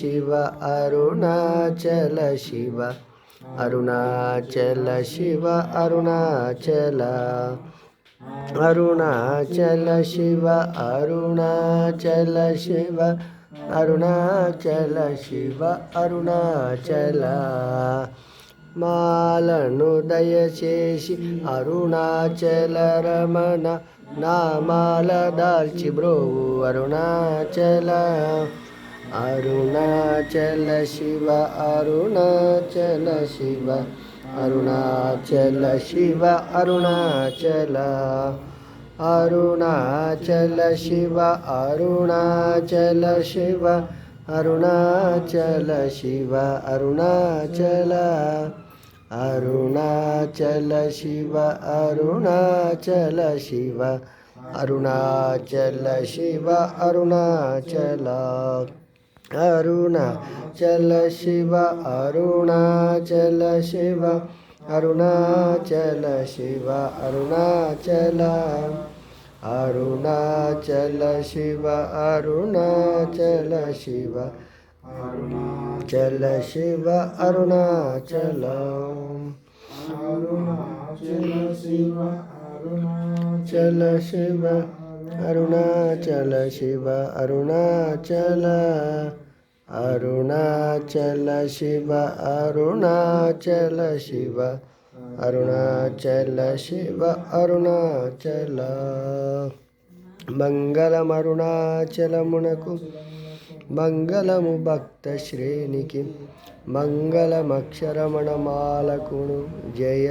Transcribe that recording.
शिव अरुणाचल शिव अरुणाचल शिव अरुणाचल अरुणाचल शिव अरुणाचल शिव अरुणाचल शिव अरुणाचल మాలను దయచేసి అరుణాచల రమణ నామాల దాల్చి బ్రోవు అరుణాచల అరుణాచల శివ అరుణాచల శివ అరుణాచల శివ అరుణాచల అరుణాచల శివ అరుణాచల శివ అరుణాచల శివ అరుణాచల అరుణాచల శివ అరుణాచల శివ అరుణాచల శివ అరుణాచల అరుణాచల శివ అరుణాచల శివ అరుణాచల శివ అరుణాచల అరుణాచల శివ అరుణాచల శివ అరుణాచల శివ అరుణాచల అరుణాచల శివ అరుణాచల శివ అరుణాచల శివ అరుణాచల అరుణాచల శివ అరుణాచల శివ అరుణాచల శివ అరుణాచల మంగళమరుణాచలమునకు మంగళము భక్త శ్రేణికి మంగళమక్షరమణమాలకును జయ